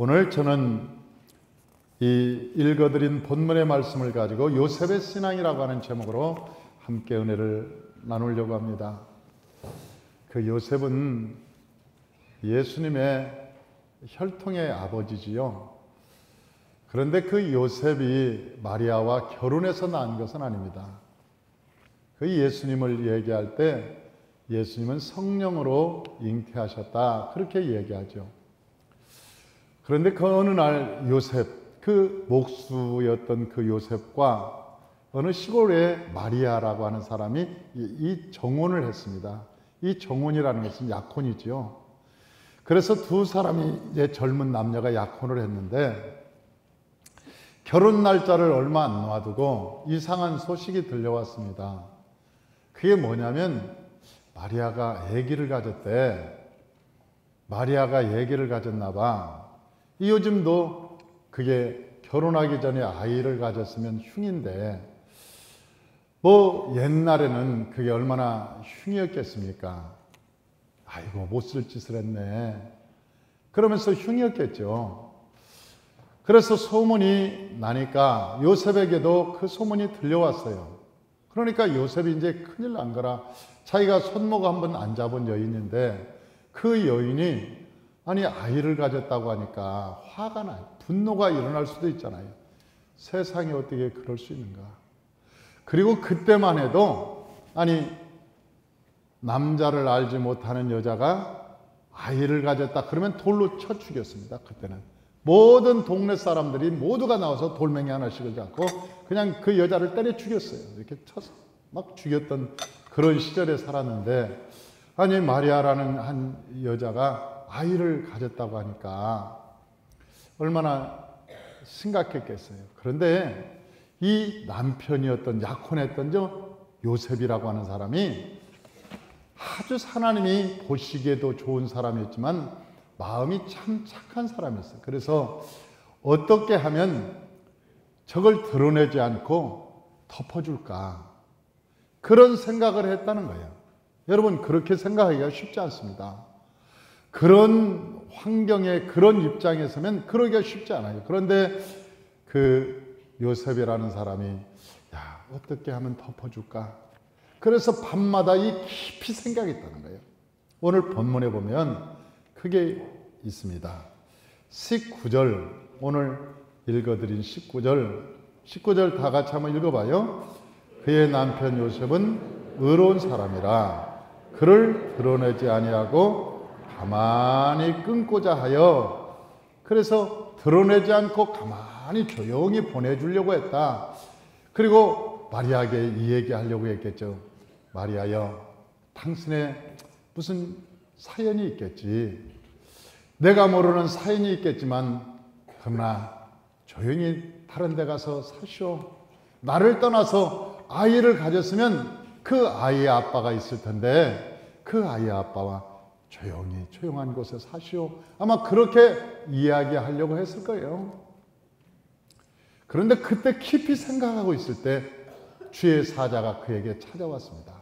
오늘 저는 이 읽어드린 본문의 말씀을 가지고 요셉의 신앙이라고 하는 제목으로 함께 은혜를 나누려고 합니다. 그 요셉은 예수님의 혈통의 아버지지요. 그런데 그 요셉이 마리아와 결혼해서 낳은 것은 아닙니다. 그 예수님을 얘기할 때 예수님은 성령으로 잉태하셨다, 그렇게 얘기하죠. 그런데 그 어느 날 요셉, 그 목수였던 그 요셉과 어느 시골에 마리아라고 하는 사람이 이 정혼을 했습니다. 이 정혼이라는 것은 약혼이지요. 그래서 두 사람이 이제 젊은 남녀가 약혼을 했는데 결혼 날짜를 얼마 안 놔두고 이상한 소식이 들려왔습니다. 그게 뭐냐면 마리아가 아기를 가졌대. 마리아가 아기를 가졌나 봐. 요즘도 그게 결혼하기 전에 아이를 가졌으면 흉인데 뭐 옛날에는 그게 얼마나 흉이었겠습니까? 아이고 못 쓸 짓을 했네, 그러면서 흉이었겠죠. 그래서 소문이 나니까 요셉에게도 그 소문이 들려왔어요. 그러니까 요셉이 이제 큰일 난 거라. 자기가 손목 한번 안 잡은 여인인데 그 여인이 아니 아이를 가졌다고 하니까 화가 나요. 분노가 일어날 수도 있잖아요. 세상에 어떻게 그럴 수 있는가. 그리고 그때만 해도 아니 남자를 알지 못하는 여자가 아이를 가졌다 그러면 돌로 쳐 죽였습니다. 그때는 모든 동네 사람들이 모두가 나와서 돌멩이 하나씩을 잡고 그냥 그 여자를 때려 죽였어요. 이렇게 쳐서 막 죽였던 그런 시절에 살았는데 아니 마리아라는 한 여자가 아이를 가졌다고 하니까 얼마나 심각했겠어요. 그런데 이 남편이었던 약혼했던 요셉이라고 하는 사람이 아주 하나님이 보시기에도 좋은 사람이었지만 마음이 참 착한 사람이었어요. 그래서 어떻게 하면 저걸 드러내지 않고 덮어줄까, 그런 생각을 했다는 거예요. 여러분 그렇게 생각하기가 쉽지 않습니다. 그런 환경에 그런 입장에 서면 그러기가 쉽지 않아요. 그런데 그 요셉이라는 사람이 야 어떻게 하면 덮어줄까, 그래서 밤마다 이 깊이 생각했다는 거예요. 오늘 본문에 보면 그게 있습니다. 19절, 오늘 읽어드린 19절 다 같이 한번 읽어봐요. 그의 남편 요셉은 의로운 사람이라 그를 드러내지 아니하고 가만히 끊고자 하여, 그래서 드러내지 않고 가만히 조용히 보내주려고 했다. 그리고 마리아에게 이 얘기하려고 했겠죠. 마리아여, 당신의 무슨 사연이 있겠지. 내가 모르는 사연이 있겠지만 그러나 조용히 다른 데 가서 사시오. 나를 떠나서 아이를 가졌으면 그 아이의 아빠가 있을 텐데 그 아이의 아빠와 조용히 조용한 곳에 사시오. 아마 그렇게 이야기하려고 했을 거예요. 그런데 그때 깊이 생각하고 있을 때 주의 사자가 그에게 찾아왔습니다.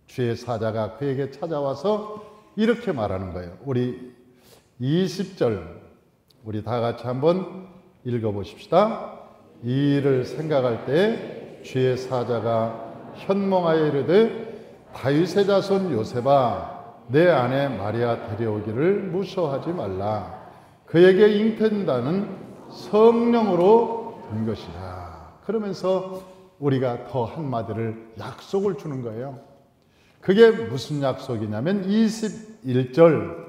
주의 사자가 그에게 찾아와서 이렇게 말하는 거예요. 우리 20절 우리 다 같이 한번 읽어보십시다. 이 일을 생각할 때 주의 사자가 현몽하여 이르되 다윗의 자손 요셉아 내 아내 마리아 데려오기를 무서워하지 말라. 그에게 잉태된다는 성령으로 된 것이라. 그러면서 우리가 더 한마디를 약속을 주는 거예요. 그게 무슨 약속이냐면 21절,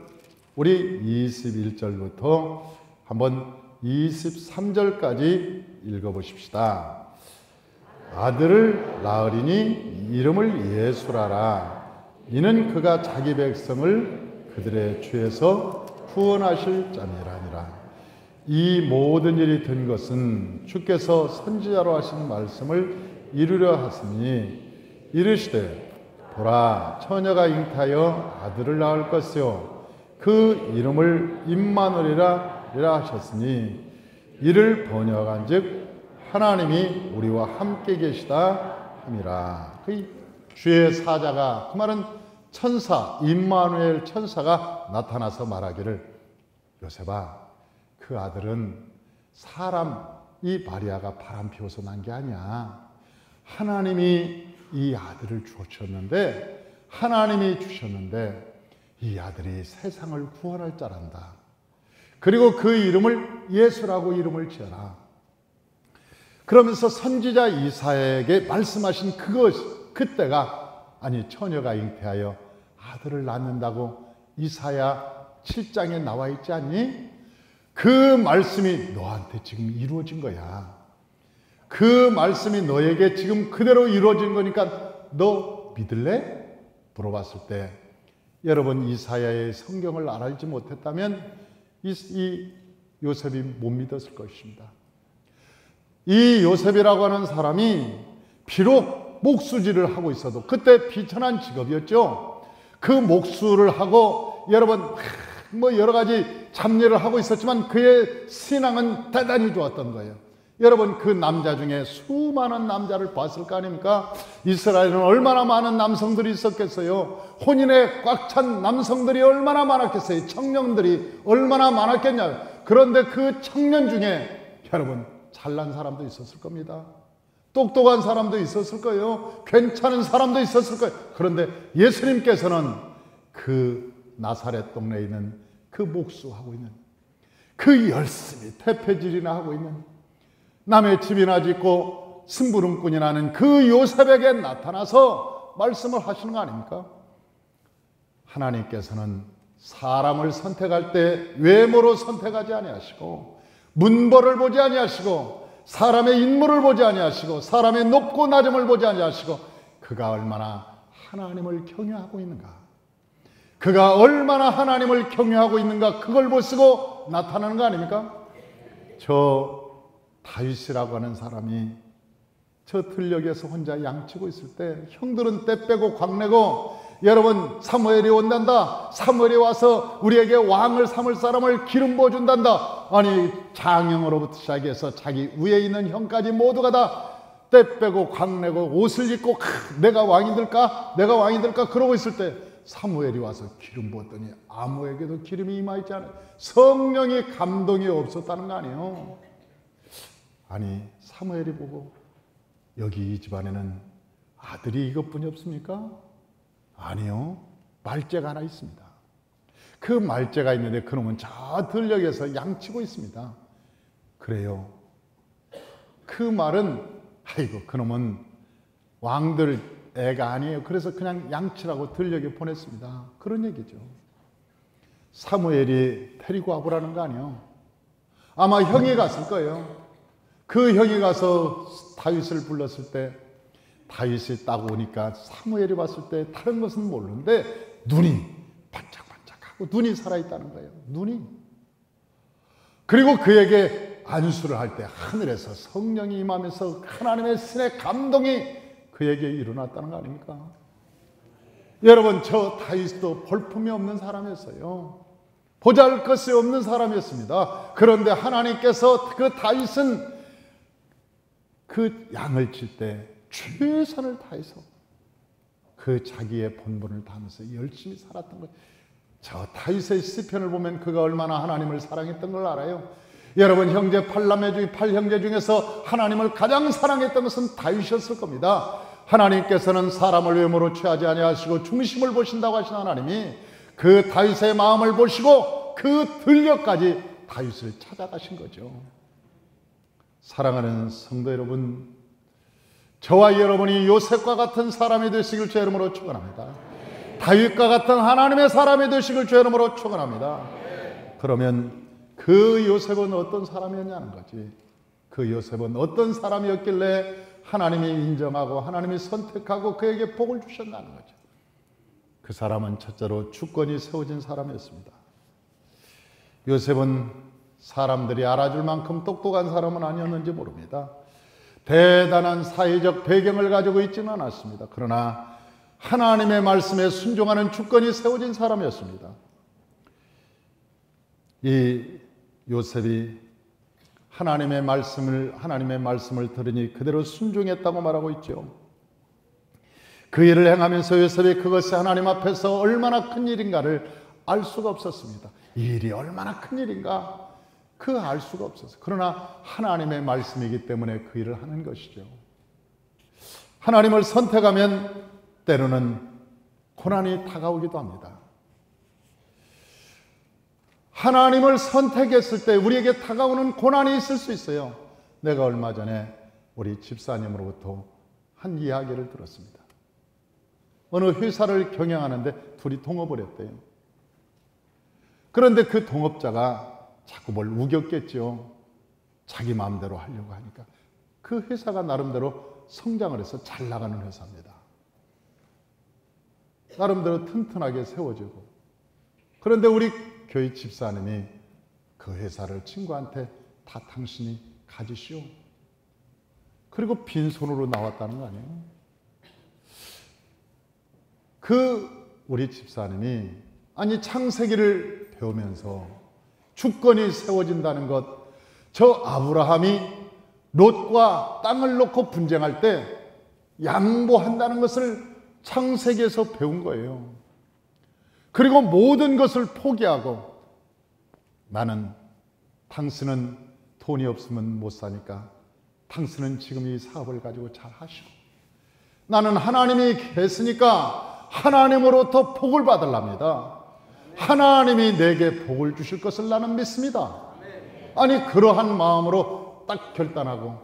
우리 21절부터 한번 23절까지 읽어보십시다. 아들을 낳으리니 이름을 예수라라. 이는 그가 자기 백성을 그들의 죄에서 구원하실 자니라니라. 이 모든 일이 된 것은 주께서 선지자로 하신 말씀을 이루려 하시니 이르시되 보라 처녀가 잉태하여 아들을 낳을 것이요 그 이름을 임마누엘이라 하셨으니 이를 번역한즉 하나님이 우리와 함께 계시다 함이라. 그 주의 사자가, 그 말은 천사 임마누엘 천사가 나타나서 말하기를 요셉아 그 아들은 사람, 이 마리아가 바람 피워서 난 게 아니야. 하나님이 이 아들을 주셨는데, 하나님이 주셨는데 이 아들이 세상을 구원할 자란다. 그리고 그 이름을 예수라고 이름을 지어라. 그러면서 선지자 이사야에게 말씀하신 그때가, 아니 처녀가 잉태하여 아들을 낳는다고 이사야 7장에 나와 있지 않니? 그 말씀이 너한테 지금 이루어진 거야. 그 말씀이 너에게 지금 그대로 이루어진 거니까 너 믿을래? 물어봤을 때, 여러분 이사야의 성경을 알지 못했다면 이 요셉이 못 믿었을 것입니다. 이 요셉이라고 하는 사람이 비록 목수질을 하고 있어도, 그때 비천한 직업이었죠. 그 목수를 하고 여러분 여러 가지 잡일을 하고 있었지만 그의 신앙은 대단히 좋았던 거예요. 여러분 그 남자 중에 수많은 남자를 봤을 거 아닙니까? 이스라엘은 얼마나 많은 남성들이 있었겠어요. 혼인에 꽉 찬 남성들이 얼마나 많았겠어요. 청년들이 얼마나 많았겠냐. 그런데 그 청년 중에 여러분 잘난 사람도 있었을 겁니다. 똑똑한 사람도 있었을 거예요. 괜찮은 사람도 있었을 거예요. 그런데 예수님께서는 그 나사렛 동네에 있는 그 목수하고 있는, 그 열심히 태폐질이나 하고 있는, 남의 집이나 짓고 심부름꾼이 나는 그 요셉에게 나타나서 말씀을 하시는 거 아닙니까? 하나님께서는 사람을 선택할 때 외모로 선택하지 아니하시고, 문벌을 보지 아니하시고, 사람의 인물을 보지 아니하시고, 사람의 높고 낮음을 보지 아니하시고, 그가 얼마나 하나님을 경외하고 있는가, 그가 얼마나 하나님을 경외하고 있는가, 그걸 보시고 나타나는 거 아닙니까? 저 다윗이라고 하는 사람이 저 들녘에서 혼자 양치고 있을 때 형들은 때 빼고 광내고, 여러분 사무엘이 온단다, 사무엘이 와서 우리에게 왕을 삼을 사람을 기름 부어준단다. 아니 장형으로부터 시작해서 자기 위에 있는 형까지 모두가 다 때 빼고 광내고 옷을 입고 내가 왕이 될까? 내가 왕이 될까? 그러고 있을 때 사무엘이 와서 기름 부었더니 아무에게도 기름이 임하지 않아요. 성령이 감동이 없었다는 거 아니에요. 아니 사무엘이 보고 여기 이 집안에는 아들이 이것뿐이 없습니까? 아니요, 말째가 하나 있습니다. 그 말째가 있는데 그놈은 저 들녘에서 양치고 있습니다. 그래요. 그 말은 아이고 그놈은 왕들 애가 아니에요. 그래서 그냥 양치라고 들녘에 보냈습니다. 그런 얘기죠. 사무엘이 데리고 와보라는 거 아니에요. 아마 형이 갔을 거예요. 그 형이 가서 다윗을 불렀을 때 다윗이 딱 오니까 사무엘이 봤을 때 다른 것은 모르는데 눈이 반짝반짝하고 눈이 살아있다는 거예요. 눈이. 그리고 그에게 안수를 할 때 하늘에서 성령이 임하면서 하나님의 신의 감동이 그에게 일어났다는 거 아닙니까? 여러분 저 다윗도 볼품이 없는 사람이었어요. 보잘것이 없는 사람이었습니다. 그런데 하나님께서 그 다윗은 그 양을 칠 때 최선을 다해서 그 자기의 본분을 다하면서 열심히 살았던 거예요. 저 다윗의 시편을 보면 그가 얼마나 하나님을 사랑했던 걸 알아요. 여러분 형제 8형제 중에서 하나님을 가장 사랑했던 것은 다윗이었을 겁니다. 하나님께서는 사람을 외모로 취하지 아니하시고 중심을 보신다고 하신 하나님이 그 다윗의 마음을 보시고 그 들녘까지 다윗을 찾아가신 거죠. 사랑하는 성도 여러분, 저와 여러분이 요셉과 같은 사람이 되시길 주의 이름으로 축원합니다. 다윗과 같은 하나님의 사람이 되시길 주의 이름으로 축원합니다. 그러면 그 요셉은 어떤 사람이었냐는 거지. 그 요셉은 어떤 사람이었길래 하나님이 인정하고 하나님이 선택하고 그에게 복을 주셨다는 거죠. 그 사람은 첫째로 주권이 세워진 사람이었습니다. 요셉은 사람들이 알아줄 만큼 똑똑한 사람은 아니었는지 모릅니다. 대단한 사회적 배경을 가지고 있지는 않았습니다. 그러나 하나님의 말씀에 순종하는 주권이 세워진 사람이었습니다. 이 요셉이 하나님의 말씀을 들으니 그대로 순종했다고 말하고 있죠. 그 일을 행하면서 요셉이 그것이 하나님 앞에서 얼마나 큰 일인가를 알 수가 없었습니다. 이 일이 얼마나 큰 일인가? 그 알 수가 없었어요. 그러나 하나님의 말씀이기 때문에 그 일을 하는 것이죠. 하나님을 선택하면 때로는 고난이 다가오기도 합니다. 하나님을 선택했을 때 우리에게 다가오는 고난이 있을 수 있어요. 내가 얼마 전에 우리 집사님으로부터 한 이야기를 들었습니다. 어느 회사를 경영하는데 둘이 동업을 했대요. 그런데 그 동업자가 자꾸 뭘 우겼겠죠. 자기 마음대로 하려고 하니까. 그 회사가 나름대로 성장을 해서 잘 나가는 회사입니다. 나름대로 튼튼하게 세워지고. 그런데 우리 교회 집사님이 그 회사를 친구한테 다 당신이 가지시오. 그리고 빈손으로 나왔다는 거 아니에요? 우리 집사님이 창세기를 배우면서 주권이 세워진다는 것, 저 아브라함이 롯과 땅을 놓고 분쟁할 때 양보한다는 것을 창세기에서 배운 거예요. 그리고 모든 것을 포기하고 당신은 돈이 없으면 못 사니까 당신은 지금 이 사업을 가지고 잘 하시오. 나는 하나님이 계시니까 하나님으로부터 복을 받으랍니다. 하나님이 내게 복을 주실 것을 나는 믿습니다. 그러한 마음으로 딱 결단하고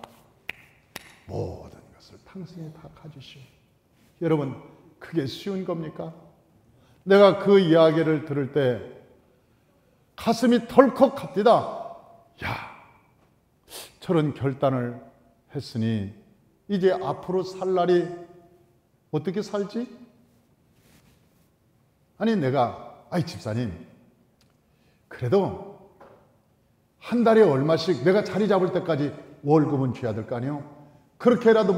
모든 것을 당신이 다 가지시오. 여러분, 그게 쉬운 겁니까? 내가 그 이야기를 들을 때 가슴이 덜컥합니다. 저런 결단을 했으니 이제 앞으로 살 날이 어떻게 살지? 집사님, 그래도 한 달에 얼마씩 내가 자리 잡을 때까지 월급은 줘야 될 거 아니에요? 그렇게라도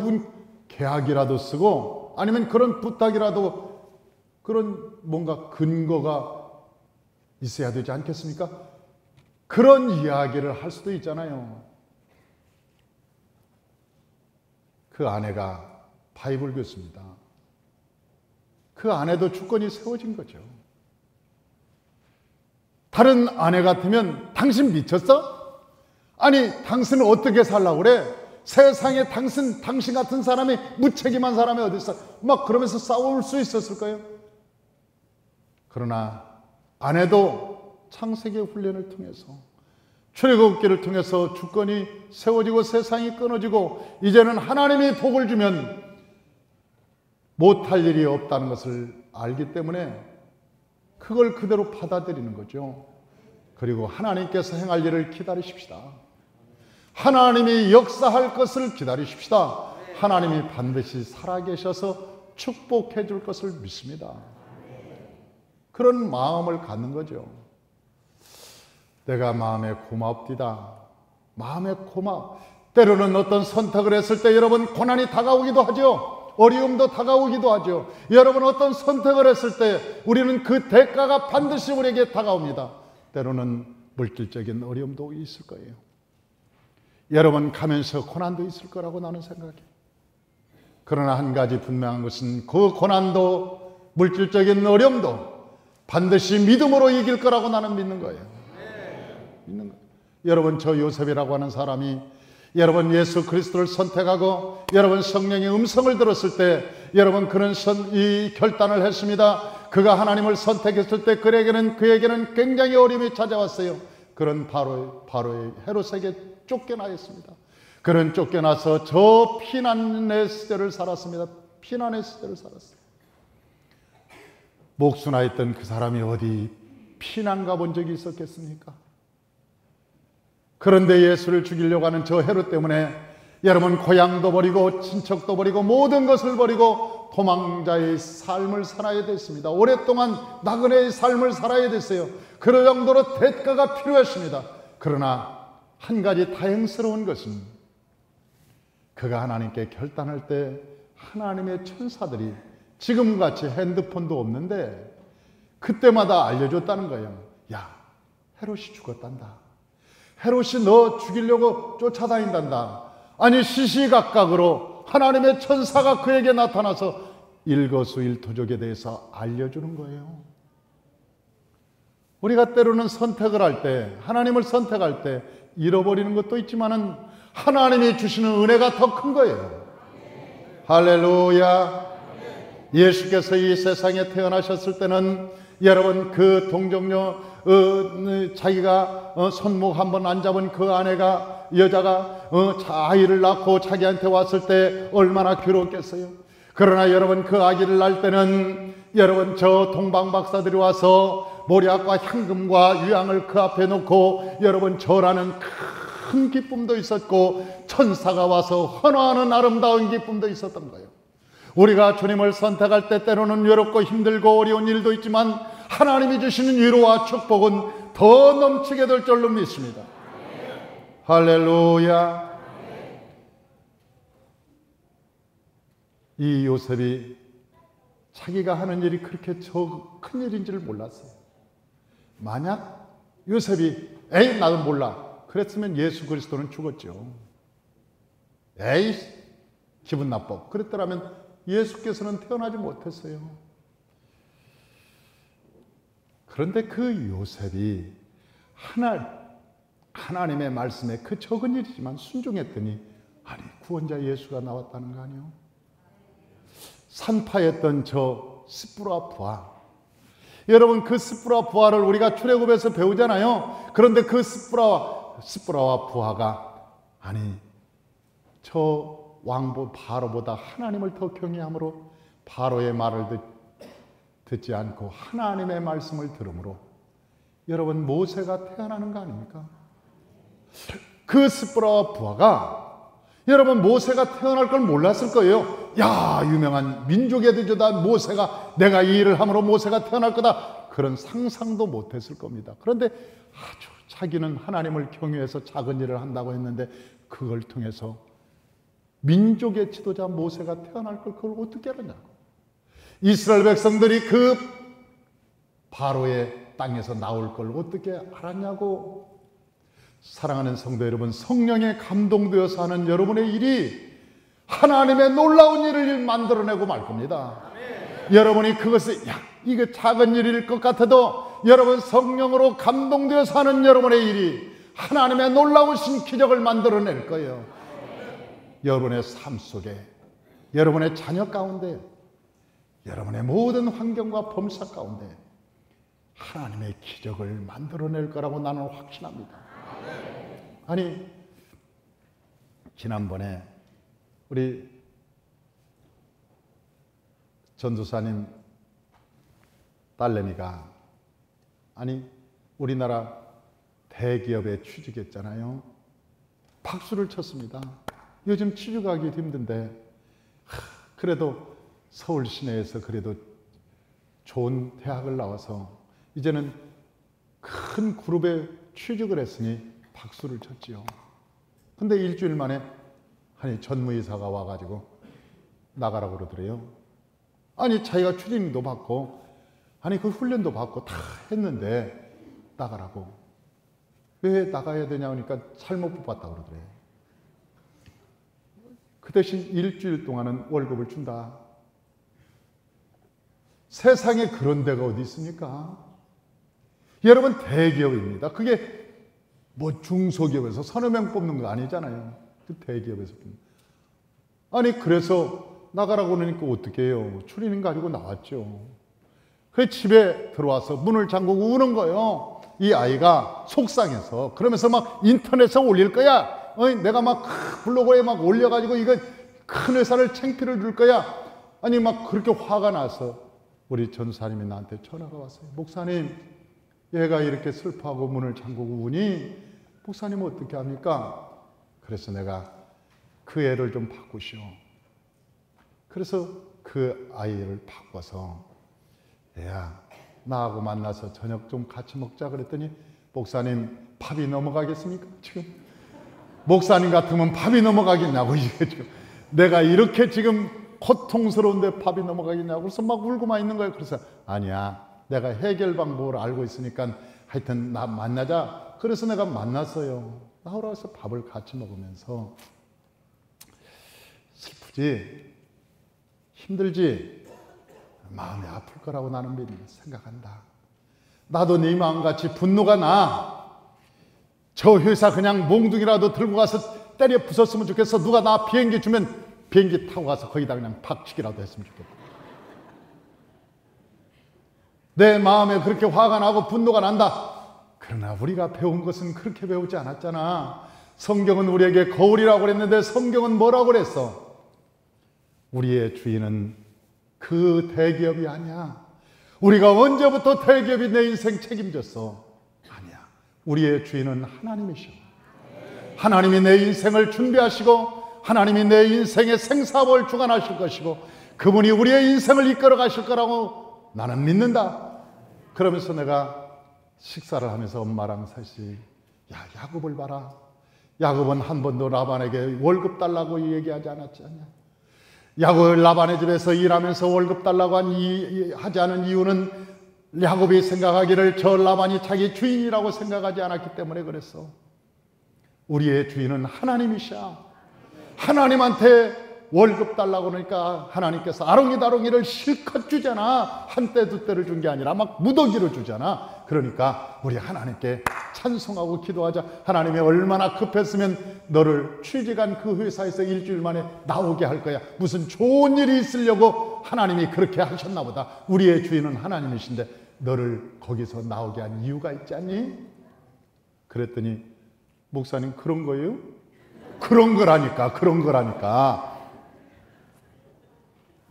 계약이라도 쓰고 아니면 그런 부탁이라도 그런 뭔가 근거가 있어야 되지 않겠습니까? 그런 이야기를 할 수도 있잖아요. 그 아내가 바이블 교수입니다. 그 아내도 주권이 세워진 거죠. 다른 아내 같으면 당신 미쳤어? 당신은 어떻게 살라고 그래? 세상에 당신 같은 사람이, 무책임한 사람이 어디 있어? 그러면서 싸울 수 있었을 거예요. 그러나 아내도 창세기 훈련을 통해서, 출애굽기를 통해서 주권이 세워지고 세상이 끊어지고 이제는 하나님이 복을 주면 못할 일이 없다는 것을 알기 때문에 그걸 그대로 받아들이는 거죠. 그리고 하나님께서 행할 일을 기다리십시다. 하나님이 역사할 것을 기다리십시다. 하나님이 반드시 살아계셔서 축복해 줄 것을 믿습니다. 그런 마음을 갖는 거죠. 내가 마음에 고맙디다. 마음에 고마워. 때로는 어떤 선택을 했을 때 여러분, 고난이 다가오기도 하죠. 어려움도 다가오기도 하죠. 여러분, 어떤 선택을 했을 때 우리는 그 대가가 반드시 우리에게 다가옵니다. 때로는 물질적인 어려움도 있을 거예요. 여러분, 가면서 고난도 있을 거라고 나는 생각해요. 그러나 한 가지 분명한 것은 그 고난도, 물질적인 어려움도 반드시 믿음으로 이길 거라고 나는 믿는 거예요. 믿는 거예요. 여러분, 저 요셉이라고 하는 사람이 여러분 예수 그리스도를 선택하고 여러분 성령의 음성을 들었을 때 여러분 그는 이 결단을 했습니다. 그가 하나님을 선택했을 때 그에게는 굉장히 어려움이 찾아왔어요. 그는 바로의 헤롯에게 쫓겨나였습니다. 그는 쫓겨나서 저 피난의 시대를 살았습니다. 피난의 시대를 살았어요. 목수나 있던 그 사람이 어디 피난 가본 적이 있었겠습니까? 그런데 예수를 죽이려고 하는 저 헤롯 때문에 여러분 고향도 버리고 친척도 버리고 모든 것을 버리고 도망자의 삶을 살아야 됐습니다. 오랫동안 나그네의 삶을 살아야 됐어요. 그럴 정도로 대가가 필요했습니다. 그러나 한 가지 다행스러운 것은 그가 하나님께 결단할 때 하나님의 천사들이 지금같이 핸드폰도 없는데 그때마다 알려줬다는 거예요. 야, 헤롯이 죽었단다. 헤롯이 너 죽이려고 쫓아다닌단다. 시시각각으로 하나님의 천사가 그에게 나타나서 일거수일투족에 대해서 알려주는 거예요. 우리가 때로는 선택을 할 때, 하나님을 선택할 때 잃어버리는 것도 있지만은 하나님이 주시는 은혜가 더 큰 거예요. 할렐루야. 예수께서 이 세상에 태어나셨을 때는 여러분 그 동정녀 자기가 손목 한번 안 잡은 그 아내가 여자가 아이를 낳고 자기한테 왔을 때 얼마나 괴로웠겠어요. 그러나 여러분 그 아기를 낳을 때는 여러분 저 동방 박사들이 와서 모략과 향금과 유향을 그 앞에 놓고 여러분 절하는 큰 기쁨도 있었고 천사가 와서 헌화하는 아름다운 기쁨도 있었던 거예요. 우리가 주님을 선택할 때 때로는 외롭고 힘들고 어려운 일도 있지만 하나님이 주시는 위로와 축복은 더 넘치게 될 줄로 믿습니다. 할렐루야. 이 요셉이 자기가 하는 일이 그렇게 큰 일인 줄 몰랐어요. 만약 요셉이 에이 나도 몰라 그랬으면 예수 그리스도는 죽었죠. 에이 기분 나빠 그랬더라면 예수께서는 태어나지 못했어요. 그런데 그 요셉이 하나님의 말씀에 그 적은 일이지만 순종했더니 아니 구원자 예수가 나왔다는 거 아니에요? 산파했던 저 스프라 부하, 여러분 그 스프라 부하를 우리가 출애굽에서 배우잖아요. 그런데 그 스프라와 부하가 아니 저 왕보 바로보다 하나님을 더 경외함으로 바로의 말을 듣지 않고 하나님의 말씀을 들음으로 여러분 모세가 태어나는 거 아닙니까? 그 스프라와 부하가 여러분 모세가 태어날 걸 몰랐을 거예요. 야 유명한 민족의 대조다 모세가 내가 이 일을 함으로 모세가 태어날 거다 그런 상상도 못했을 겁니다. 그런데 아주 자기는 하나님을 경외해서 작은 일을 한다고 했는데 그걸 통해서 민족의 지도자 모세가 태어날 걸 그걸 어떻게 알았냐고. 이스라엘 백성들이 그 바로의 땅에서 나올 걸 어떻게 알았냐고. 사랑하는 성도 여러분, 성령에 감동되어서 하는 여러분의 일이 하나님의 놀라운 일을 만들어내고 말 겁니다. 여러분이 그것을 이게 작은 일일 것 같아도 여러분 성령으로 감동되어서 하는 여러분의 일이 하나님의 놀라우신 기적을 만들어낼 거예요. 여러분의 삶 속에, 여러분의 자녀 가운데, 여러분의 모든 환경과 범사 가운데 하나님의 기적을 만들어낼 거라고 나는 확신합니다. 아니 지난번에 우리 전도사님 딸내미가 아니 우리나라 대기업에 취직했잖아요. 박수를 쳤습니다. 요즘 취직하기 힘든데 그래도 서울 시내에서 그래도 좋은 대학을 나와서 이제는 큰 그룹에 취직을 했으니 박수를 쳤지요. 근데 일주일 만에 아니 전무이사가 와가지고 나가라고 그러더래요. 아니 자기가 추징도 받고 아니 그 훈련도 받고 다 했는데 나가라고. 왜 나가야 되냐 하니까 잘못 뽑았다고 그러더래요. 그 대신 일주일 동안은 월급을 준다. 세상에 그런 데가 어디 있습니까? 여러분 대기업입니다. 그게 뭐 중소기업에서 서너 명 뽑는 거 아니잖아요. 그 대기업에서 뽑는. 아니 그래서 나가라고 그러니까 어떻게 해요? 추리닝 가지고 나왔죠. 그 집에 들어와서 문을 잠그고 우는 거예요. 이 아이가 속상해서. 그러면서 막 인터넷에 올릴 거야. 내가 막 블로그에 막 올려가지고 이거 큰 회사를 창피를 줄 거야. 아니 막 그렇게 화가 나서 우리 전사님이 나한테 전화가 왔어요. 목사님, 얘가 이렇게 슬퍼하고 문을 잠그고 우니 목사님 어떻게 합니까? 그래서 내가 그 애를 좀 바꾸시오. 그래서 그 아이를 바꿔서 얘야 나하고 만나서 저녁 좀 같이 먹자 그랬더니 목사님 밥이 넘어가겠습니까? 지금 목사님 같으면 밥이 넘어가겠냐고. 이게 지금 내가 이렇게 지금 고통스러운데 밥이 넘어가겠냐고. 그래서 막 울고만 있는 거예요. 그래서 아니야 내가 해결 방법을 알고 있으니까 하여튼 나 만나자. 그래서 내가 만났어요. 나오라 해서 밥을 같이 먹으면서 슬프지? 힘들지? 마음이 아플 거라고 나는 생각한다. 나도 네 마음같이 분노가 나. 저 회사 그냥 몽둥이라도 들고 가서 때려 부쉈으면 좋겠어. 누가 나 비행기 주면 비행기 타고 가서 거기다 그냥 박치기라도 했으면 좋겠다. 내 마음에 그렇게 화가 나고 분노가 난다. 그러나 우리가 배운 것은 그렇게 배우지 않았잖아. 성경은 우리에게 거울이라고 그랬는데 성경은 뭐라고 그랬어? 우리의 주인은 그 대기업이 아니야. 우리가 언제부터 대기업이 내 인생 책임졌어? 아니야. 우리의 주인은 하나님이셔. 하나님이 내 인생을 준비하시고 하나님이 내 인생의 생사업을 주관하실 것이고 그분이 우리의 인생을 이끌어 가실 거라고 나는 믿는다. 그러면서 내가 식사를 하면서 엄마랑 사실 야곱을 봐라. 야곱은 한 번도 라반에게 월급 달라고 얘기하지 않았지 않냐. 야곱을 라반의 집에서 일하면서 월급 달라고 하지 않은 이유는 야곱이 생각하기를 저 라반이 자기 주인이라고 생각하지 않았기 때문에 그랬어. 우리의 주인은 하나님이셔. 하나님한테 월급 달라고 그러니까 하나님께서 아롱이다롱이를 실컷 주잖아. 한때 두 때를 준 게 아니라 막 무더기로 주잖아. 그러니까 우리 하나님께 찬송하고 기도하자. 하나님이 얼마나 급했으면 너를 취직한 그 회사에서 일주일 만에 나오게 할 거야. 무슨 좋은 일이 있으려고 하나님이 그렇게 하셨나 보다. 우리의 주인은 하나님이신데 너를 거기서 나오게 한 이유가 있지 않니? 그랬더니 목사님 그런 거예요? 그런 거라니까.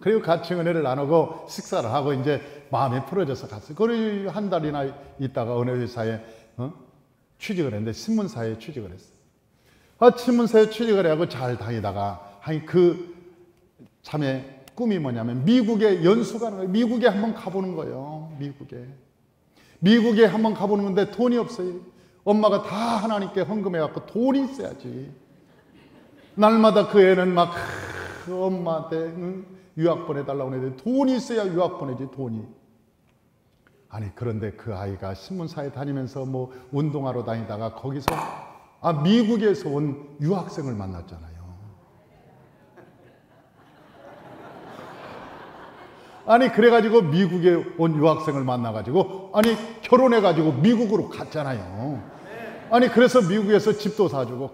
그리고 같이 은혜를 나누고 식사를 하고 이제 마음이 풀어져서 갔어요. 거의 한 달이나 있다가 어느 회사에 취직을 했는데 신문사에 취직을 했어요. 신문사에 취직을 하고 잘 다니다가 그 참에 꿈이 뭐냐면 미국에 연수 가는 거예요. 미국에 한번 가보는 거예요. 미국에 한번 가보는 건데 돈이 없어요. 엄마가 다 하나님께 헌금해갖고 돈이 있어야지. 날마다 그 애는 막 엄마한테 유학 보내달라고 했는데 돈이 있어야 유학 보내지. 돈이. 아니 그런데 그 아이가 신문사에 다니면서 뭐 운동하러 다니다가 거기서 미국에서 온 유학생을 만났잖아요. 아니 그래가지고 미국에 온 유학생을 만나가지고 결혼해가지고 미국으로 갔잖아요. 아니 그래서 미국에서 집도 사주고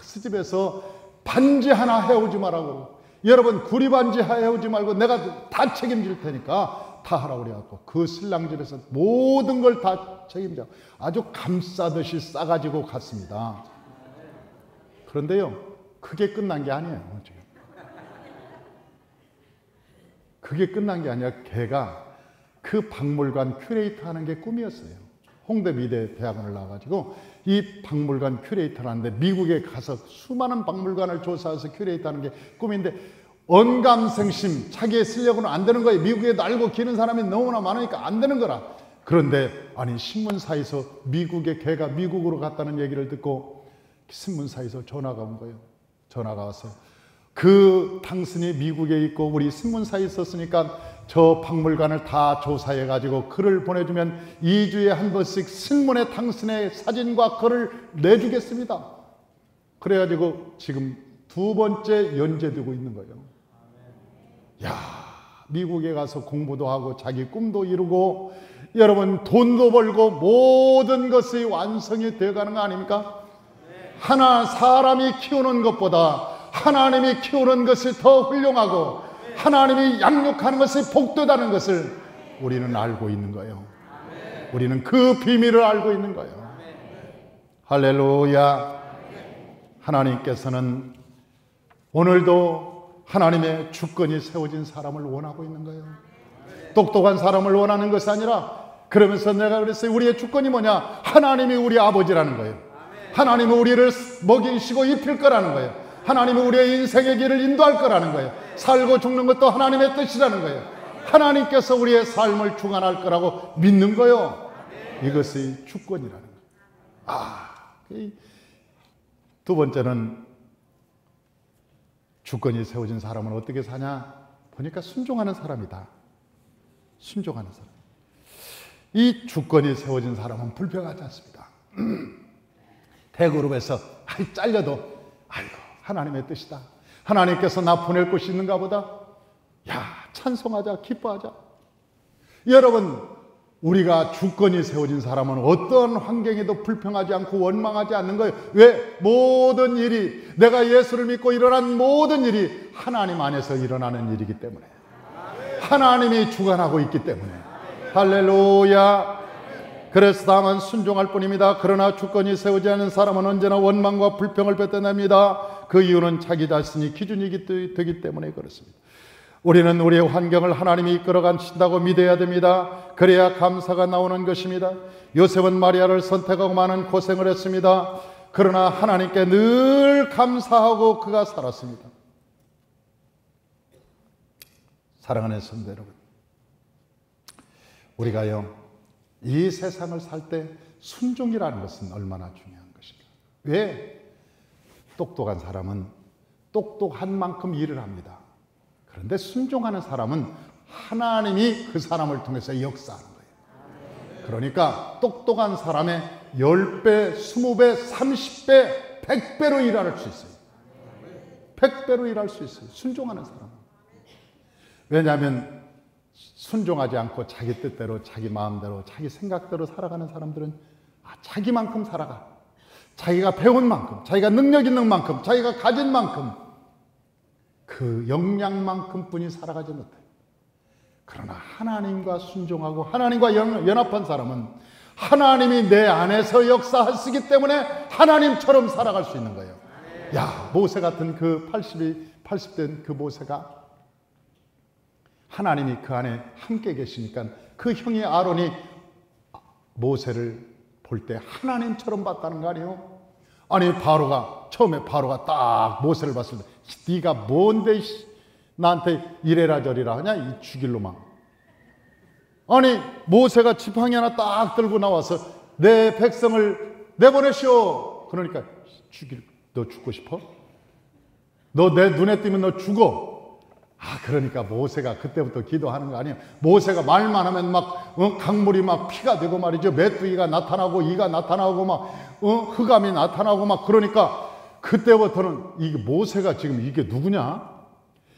집에서 반지 하나 해오지 말라고. 여러분 구리반지 해오지 말고 내가 다 책임질 테니까 다 하라고 그래갖고 그 신랑 집에서 모든 걸 다 책임져 아주 감싸듯이 싸가지고 갔습니다. 그런데요 그게 끝난 게 아니에요. 그게 끝난 게 아니라 걔가 그 박물관 큐레이터 하는 게 꿈이었어요. 홍대 미대 대학원을 나와가지고 이 박물관 큐레이터를 하는데 미국에 가서 수많은 박물관을 조사해서 큐레이터 하는 게 꿈인데 언감생심 자기의 실력으로는 안 되는 거예요. 미국에 날고 기는 사람이 너무나 많으니까 안 되는 거라. 그런데 신문사에서 미국에 걔가 미국으로 갔다는 얘기를 듣고 신문사에서 전화가 온 거예요. 전화가 와서 그 당신이 미국에 있고 우리 신문사에 있었으니까 저 박물관을 다 조사해가지고 글을 보내주면 2주에 한 번씩 신문에 당신의 사진과 글을 내주겠습니다. 그래가지고 지금 2번째 연재되고 있는 거예요. 야, 미국에 가서 공부도 하고 자기 꿈도 이루고 여러분 돈도 벌고 모든 것이 완성이 되어가는 거 아닙니까? 사람이 키우는 것보다 하나님이 키우는 것이 더 훌륭하고 하나님이 양육하는 것이 복되다는 것을 우리는 알고 있는 거예요. 우리는 그 비밀을 알고 있는 거예요. 할렐루야. 하나님께서는 오늘도 하나님의 주권이 세워진 사람을 원하고 있는 거예요. 똑똑한 사람을 원하는 것이 아니라 그러면서 내가 그랬어요. 우리의 주권이 뭐냐? 하나님이 우리 아버지라는 거예요. 하나님이 우리를 먹이시고 입힐 거라는 거예요. 하나님이 우리의 인생의 길을 인도할 거라는 거예요. 살고 죽는 것도 하나님의 뜻이라는 거예요. 하나님께서 우리의 삶을 주관할 거라고 믿는 거예요. 이것이 주권이라는 거예요. 두 번째는 주권이 세워진 사람은 어떻게 사냐? 보니까 순종하는 사람이다. 순종하는 사람. 이 주권이 세워진 사람은 불평하지 않습니다. 대그룹에서 잘려도 아이고 하나님의 뜻이다. 하나님께서 나 보낼 곳이 있는가 보다. 야, 찬송하자, 기뻐하자. 여러분, 우리가 주권이 세워진 사람은 어떤 환경에도 불평하지 않고 원망하지 않는 거예요. 왜? 모든 일이, 내가 예수를 믿고 일어난 모든 일이 하나님 안에서 일어나는 일이기 때문에, 하나님이 주관하고 있기 때문에. 할렐루야. 그래서 다만 순종할 뿐입니다. 그러나 주권이 세우지 않은 사람은 언제나 원망과 불평을 뱉어냅니다. 그 이유는 자기 자신이 기준이 되기 때문에 그렇습니다. 우리는 우리의 환경을 하나님이 이끌어 가신다고 믿어야 됩니다. 그래야 감사가 나오는 것입니다. 요셉은 마리아를 선택하고 많은 고생을 했습니다. 그러나 하나님께 늘 감사하고 그가 살았습니다. 사랑하는 성도 여러분, 우리가요, 이 세상을 살 때 순종이라는 것은 얼마나 중요한 것인가. 왜? 똑똑한 사람은 똑똑한 만큼 일을 합니다. 그런데 순종하는 사람은 하나님이 그 사람을 통해서 역사하는 거예요. 그러니까 똑똑한 사람의 10배, 20배, 30배, 100배로 일할 수 있어요. 100배로 일할 수 있어요. 순종하는 사람은. 왜냐하면 순종하지 않고 자기 뜻대로, 자기 마음대로, 자기 생각대로 살아가는 사람들은 자기만큼 살아가. 자기가 배운 만큼, 자기가 능력 있는 만큼, 자기가 가진 만큼, 그 역량만큼 뿐이 살아가지 못해요. 그러나 하나님과 순종하고 하나님과 연합한 사람은 하나님이 내 안에서 역사하시기 때문에 하나님처럼 살아갈 수 있는 거예요. 야, 모세 같은 그 80된 그 모세가 하나님이 그 안에 함께 계시니까 그 형이 아론이 모세를 볼 때 하나님처럼 봤다는 거 아니에요? 아니, 처음에 바로가 딱 모세를 봤을 때 네가 뭔데 나한테 이래라 저래라 하냐, 이 죽일 놈아. 아니, 모세가 지팡이 하나 딱 들고 나와서 내 백성을 내보내시오. 그러니까 너 죽고 싶어? 너 내 눈에 띄면 너 죽어. 그러니까 모세가 그때부터 기도하는 거 아니에요. 모세가 말만 하면 막 강물이 막 피가 되고 말이죠. 메뚜기가 나타나고 이가 나타나고 막 흑암이 나타나고 막. 그러니까 그때부터는 이게 모세가 지금 이게 누구냐?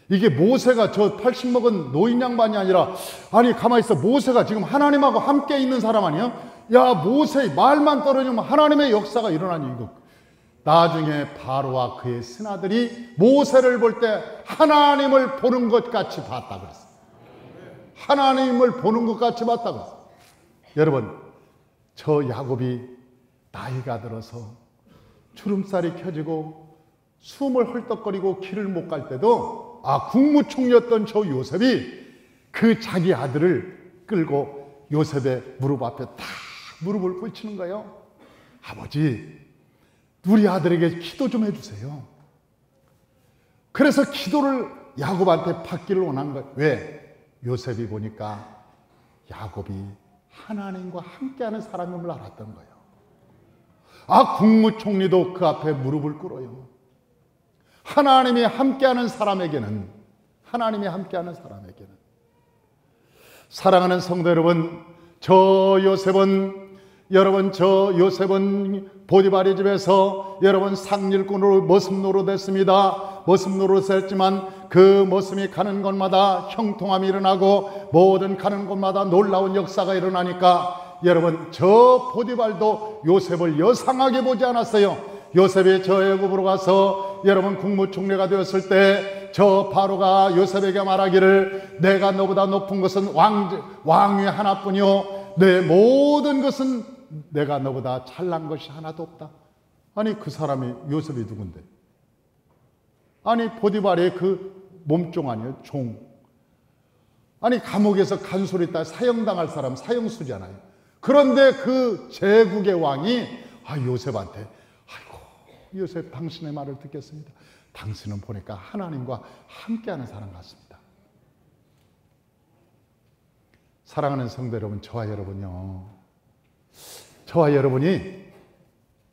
이게 모세가 저 80 먹은 노인 양반이 아니라, 아니 가만히 있어, 모세가 지금 하나님하고 함께 있는 사람 아니야? 야, 모세 말만 떨어지면 하나님의 역사가 일어나니. 이거 나중에 바로와 그의 신하들이 모세를 볼 때 하나님을 보는 것 같이 봤다 그랬어요. 하나님을 보는 것 같이 봤다 그랬어요. 여러분, 저 야곱이 나이가 들어서 주름살이 켜지고 숨을 헐떡거리고 길을 못 갈 때도 국무총리였던 저 요셉이 그 자기 아들을 끌고 요셉의 무릎 앞에 딱 무릎을 꿇치는 거예요. 아버지, 우리 아들에게 기도 좀 해주세요. 그래서 기도를 야곱한테 받기를 원한 거예요. 왜? 요셉이 보니까 야곱이 하나님과 함께하는 사람임을 알았던 거예요. 국무총리도 그 앞에 무릎을 꿇어요. 하나님이 함께하는 사람에게는, 사랑하는 성도 여러분, 저 요셉은 보디발의 집에서 여러분 상일꾼으로 머슴노로 됐습니다. 머슴노로 됐지만 그 머슴이 가는 곳마다 형통함이 일어나고 모든 가는 곳마다 놀라운 역사가 일어나니까 여러분, 저 보디발도 요셉을 여상하게 보지 않았어요. 요셉이 저 애굽으로 가서 여러분 국무총리가 되었을 때 저 바로가 요셉에게 말하기를, 내가 너보다 높은 것은 왕위 하나뿐이요 내 모든 것은 내가 너보다 잘난 것이 하나도 없다. 아니, 그 사람이 요셉이 누군데? 아니, 보디발의 그 몸종 아니에요? 종. 아니, 감옥에서 간소리 따 사형당할 사람, 사형수잖아요. 그런데 그 제국의 왕이 요셉한테, 아이고 요셉, 당신의 말을 듣겠습니다. 당신은 보니까 하나님과 함께하는 사람 같습니다. 사랑하는 성도 여러분, 저와 여러분이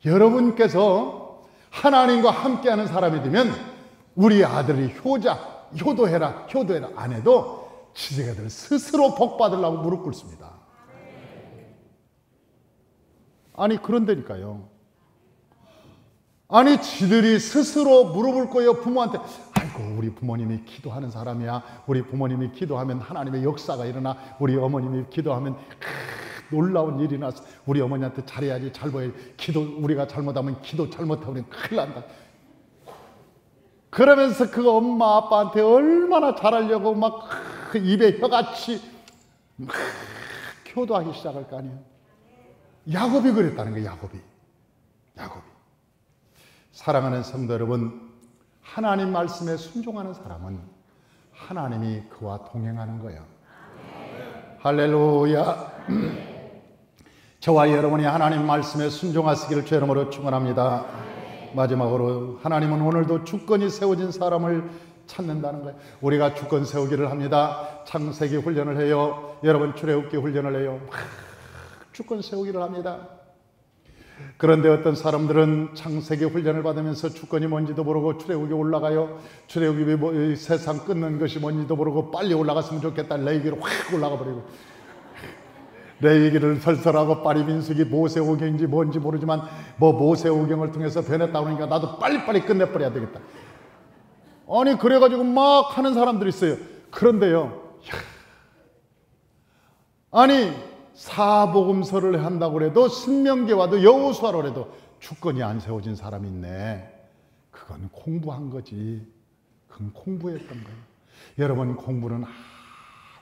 여러분께서 하나님과 함께하는 사람이 되면 우리 아들이 효도해라 안 해도 지지가들 스스로 복 받으려고 무릎 꿇습니다. 아니, 그런다니까요. 아니, 지들이 스스로 무릎을 꿇어요. 부모한테, 아이고 우리 부모님이 기도하는 사람이야. 우리 부모님이 기도하면 하나님의 역사가 일어나. 우리 어머님이 기도하면 놀라운 일이 났어. 우리 어머니한테 잘해야지, 잘 보여야지. 기도, 우리가 잘못하면 기도 잘못하면 큰일 난다. 그러면서 그 엄마 아빠한테 얼마나 잘하려고 막 입에 혀같이 막 효도하기 시작할 거 아니에요. 야곱이 그랬다는 거예요. 야곱이. 사랑하는 성도 여러분, 하나님 말씀에 순종하는 사람은 하나님이 그와 동행하는 거예요. 할렐루야. 저와 여러분이 하나님 말씀에 순종하시기를 주 이름으로 축원합니다. 마지막으로 하나님은 오늘도 주권이 세워진 사람을 찾는다는 거예요. 우리가 주권 세우기를 합니다. 창세기 훈련을 해요. 여러분 출애굽기 훈련을 해요. 주권 세우기를 합니다. 그런데 어떤 사람들은 창세기 훈련을 받으면서 주권이 뭔지도 모르고 출애굽에 올라가요. 출애굽이 세상 끊는 것이 뭔지도 모르고 빨리 올라갔으면 좋겠다. 레위기로 확 올라가 버리고, 레위기를 설설하고 파리민수기 모세오경인지 뭔지 모르지만 뭐 모세오경을 통해서 변했다 그러니까 나도 빨리빨리 끝내버려야 되겠다. 아니 그래가지고 막 하는 사람들이 있어요. 그런데요, 아니 사복음서를 한다고 해도 신명기와도 여호수아로 해도 주권이 안 세워진 사람이 있네. 그건 공부한 거지. 그건 공부했던 거예요. 여러분, 공부는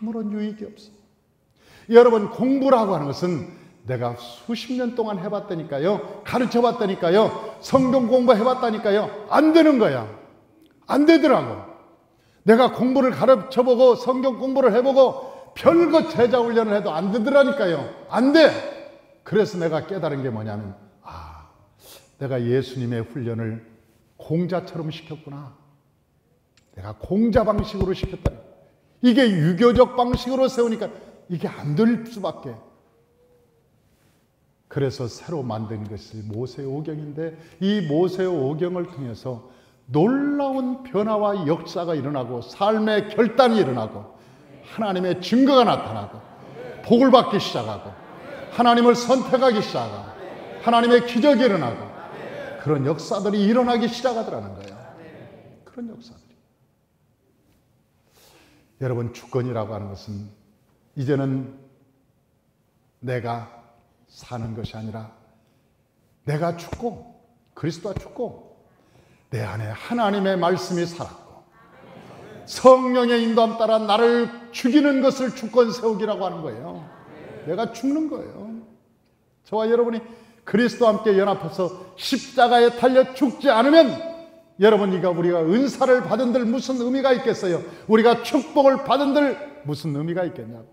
아무런 유익이 없어. 여러분, 공부라고 하는 것은 내가 수십 년 동안 해봤다니까요, 가르쳐봤다니까요, 성경 공부해봤다니까요, 안 되는 거야. 안 되더라고. 내가 공부를 가르쳐보고 성경 공부를 해보고 별거 제자 훈련을 해도 안 되더라니까요. 안 돼. 그래서 내가 깨달은 게 뭐냐면, 내가 예수님의 훈련을 공자처럼 시켰구나. 내가 공자 방식으로 시켰다. 이게 유교적 방식으로 세우니까 이게 안 될 수밖에. 그래서 새로 만든 것이 모세오경인데, 이 모세오경을 통해서 놀라운 변화와 역사가 일어나고 삶의 결단이 일어나고 하나님의 증거가 나타나고 복을 받기 시작하고 하나님을 선택하기 시작하고 하나님의 기적이 일어나고 그런 역사들이 일어나기 시작하더라는 거예요. 그런 역사들이. 여러분, 주권이라고 하는 것은 이제는 내가 사는 것이 아니라 내가 죽고 그리스도가 죽고 내 안에 하나님의 말씀이 살았고 성령의 인도함 따라 나를 죽이는 것을 주권 세우기라고 하는 거예요. 내가 죽는 거예요. 저와 여러분이 그리스도와 함께 연합해서 십자가에 달려 죽지 않으면 여러분, 우리가 은사를 받은들 무슨 의미가 있겠어요? 우리가 축복을 받은들 무슨 의미가 있겠냐고.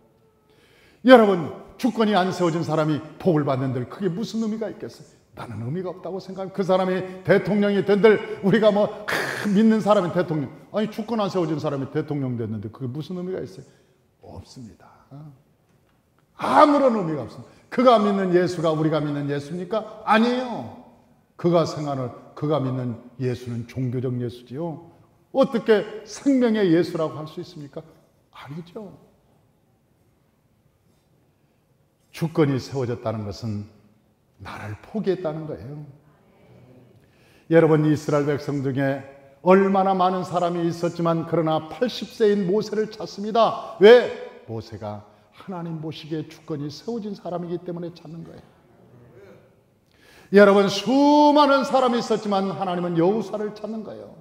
여러분, 주권이 안 세워진 사람이 복을 받는들 그게 무슨 의미가 있겠어요? 나는 의미가 없다고 생각합니다. 그 사람이 대통령이 된들 우리가 믿는 사람이 대통령, 아니 주권 안 세워진 사람이 대통령 됐는데 그게 무슨 의미가 있어요? 없습니다. 아무런 의미가 없습니다. 그가 믿는 예수가 우리가 믿는 예수입니까? 아니에요. 그가 믿는 예수는 종교적 예수지요. 어떻게 생명의 예수라고 할 수 있습니까? 아니죠. 주권이 세워졌다는 것은 나를 포기했다는 거예요. 여러분, 이스라엘 백성 중에 얼마나 많은 사람이 있었지만 그러나 80세인 모세를 찾습니다. 왜? 모세가 하나님 보시기에 주권이 세워진 사람이기 때문에 찾는 거예요. 여러분, 수많은 사람이 있었지만 하나님은 여호수아를 찾는 거예요.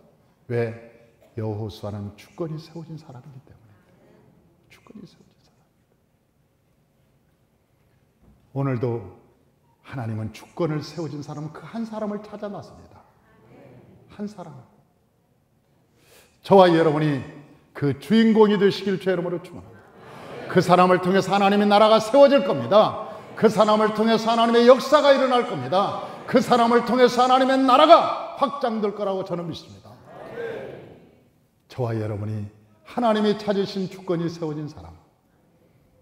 왜? 여호수아는 주권이 세워진 사람이기 때문에. 주권이 세워진 사람. 오늘도 하나님은 주권을 세워진 사람, 그 한 사람을 찾아놨습니다. 한 사람. 저와 여러분이 그 주인공이 되시길 주 이름으로 축원합니다. 그 사람을 통해서 하나님의 나라가 세워질 겁니다. 그 사람을 통해서 하나님의 역사가 일어날 겁니다. 그 사람을 통해서 하나님의 나라가 확장될 거라고 저는 믿습니다. 저와 여러분이 하나님이 찾으신 주권이 세워진 사람,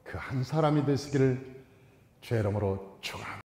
그 한 사람이 되시기를 주 이름으로 축원합니다.